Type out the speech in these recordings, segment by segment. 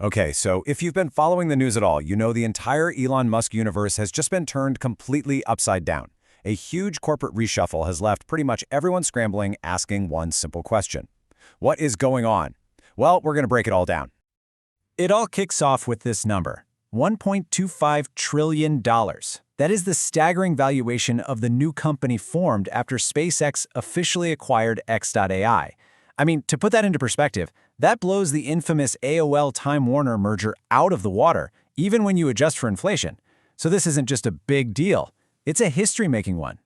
Okay, so if you've been following the news at all, you know the entire Elon Musk universe has just been turned completely upside down. A huge corporate reshuffle has left pretty much everyone scrambling, asking one simple question. What is going on? Well, we're going to break it all down. It all kicks off with this number, $1.25 trillion. That is the staggering valuation of the new company formed after SpaceX officially acquired X.AI. I mean, to put that into perspective, that blows the infamous AOL-Time Warner merger out of the water, even when you adjust for inflation. So this isn't just a big deal. It's a history-making one.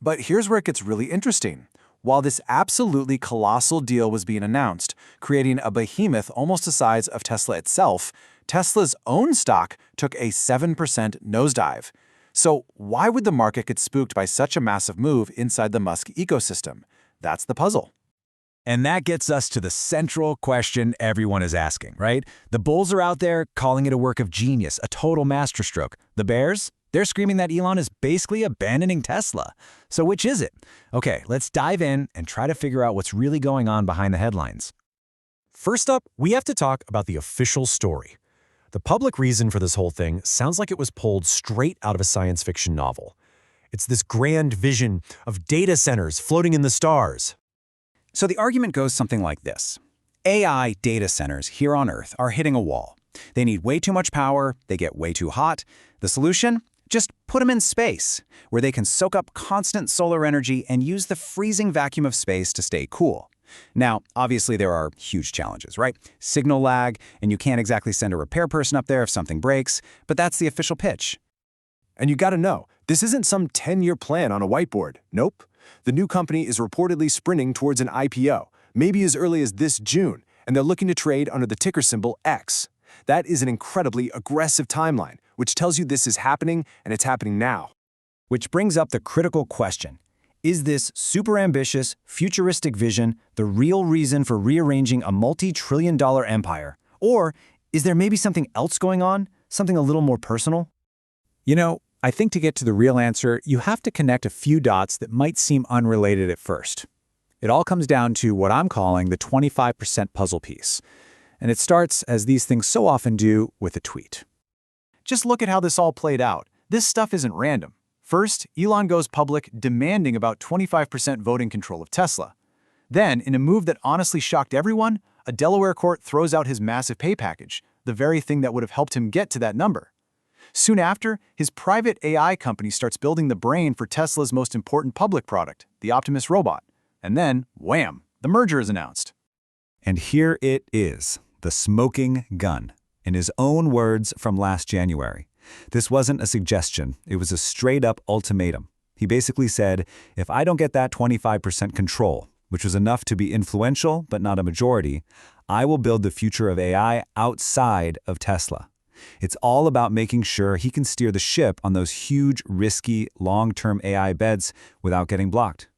But here's where it gets really interesting. While this absolutely colossal deal was being announced, creating a behemoth almost the size of Tesla itself, Tesla's own stock took a 7% nosedive. So why would the market get spooked by such a massive move inside the Musk ecosystem? That's the puzzle. And that gets us to the central question everyone is asking, right? The bulls are out there calling it a work of genius, a total masterstroke. The bears? They're screaming that Elon is basically abandoning Tesla. So which is it? Okay, let's dive in and try to figure out what's really going on behind the headlines. First up, we have to talk about the official story. The public reason for this whole thing sounds like it was pulled straight out of a science fiction novel. It's this grand vision of data centers floating in the stars. So the argument goes something like this. AI data centers here on Earth are hitting a wall. They need way too much power, they get way too hot. The solution? Just put them in space, where they can soak up constant solar energy and use the freezing vacuum of space to stay cool. Now, obviously there are huge challenges, right? Signal lag, and you can't exactly send a repair person up there if something breaks, but that's the official pitch. And you gotta know, this isn't some 10-year plan on a whiteboard. Nope. The new company is reportedly sprinting towards an IPO, maybe as early as this June, and they're looking to trade under the ticker symbol X. That is an incredibly aggressive timeline, which tells you this is happening, and it's happening now. Which brings up the critical question. Is this super ambitious, futuristic vision the real reason for rearranging a multi-trillion-dollar empire? Or is there maybe something else going on, something a little more personal? You know, I think to get to the real answer, you have to connect a few dots that might seem unrelated at first. It all comes down to what I'm calling the 25% puzzle piece. And it starts, as these things so often do, with a tweet. Just look at how this all played out. This stuff isn't random. First, Elon goes public demanding about 25% voting control of Tesla. Then, in a move that honestly shocked everyone, a Delaware court throws out his massive pay package, the very thing that would have helped him get to that number. Soon after, his private AI company starts building the brain for Tesla's most important public product, the Optimus robot. And then, wham, the merger is announced. And here it is, the smoking gun. In his own words from last January. This wasn't a suggestion, it was a straight-up ultimatum. He basically said, if I don't get that 25% control, which was enough to be influential but not a majority, I will build the future of AI outside of Tesla. It's all about making sure he can steer the ship on those huge, risky, long-term AI bets without getting blocked.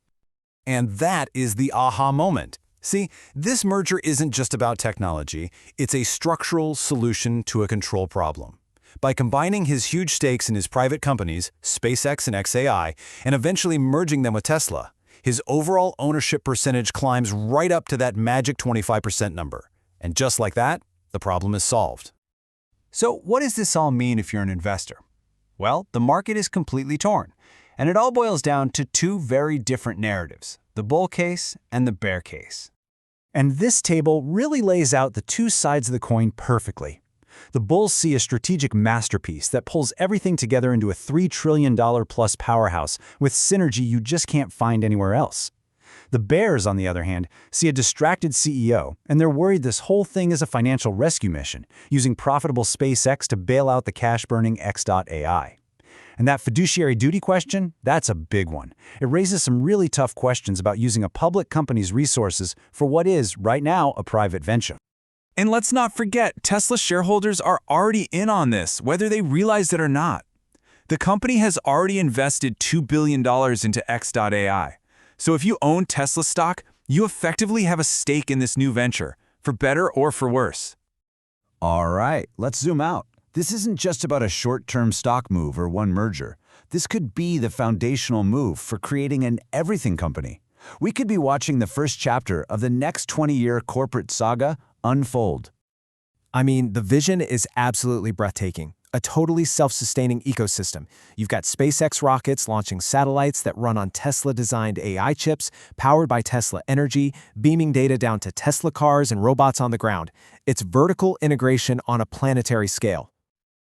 And that is the aha moment. See, this merger isn't just about technology, it's a structural solution to a control problem. By combining his huge stakes in his private companies, SpaceX and xAI, and eventually merging them with Tesla, his overall ownership percentage climbs right up to that magic 25% number. And just like that, the problem is solved. So what does this all mean if you're an investor? Well, the market is completely torn, and it all boils down to two very different narratives, the bull case and the bear case. And this table really lays out the two sides of the coin perfectly. The bulls see a strategic masterpiece that pulls everything together into a $3 trillion plus powerhouse with synergy you just can't find anywhere else. The bears, on the other hand, see a distracted CEO, and they're worried this whole thing is a financial rescue mission, using profitable SpaceX to bail out the cash-burning X.AI. And that fiduciary duty question, that's a big one. It raises some really tough questions about using a public company's resources for what is, right now, a private venture. And let's not forget, Tesla shareholders are already in on this, whether they realize it or not. The company has already invested $2 billion into X.AI. So if you own Tesla stock, you effectively have a stake in this new venture, for better or for worse. All right, let's zoom out. This isn't just about a short-term stock move or one merger. This could be the foundational move for creating an everything company. We could be watching the first chapter of the next 20-year corporate saga unfold. I mean, the vision is absolutely breathtaking. A totally self-sustaining ecosystem. You've got SpaceX rockets launching satellites that run on Tesla-designed AI chips, powered by Tesla energy, beaming data down to Tesla cars and robots on the ground. It's vertical integration on a planetary scale.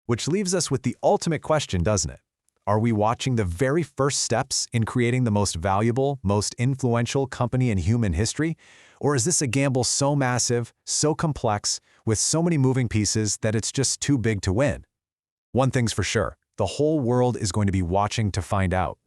Which leaves us with the ultimate question, doesn't it? Are we watching the very first steps in creating the most valuable, most influential company in human history? Or is this a gamble so massive, so complex, with so many moving pieces that it's just too big to win? One thing's for sure, the whole world is going to be watching to find out.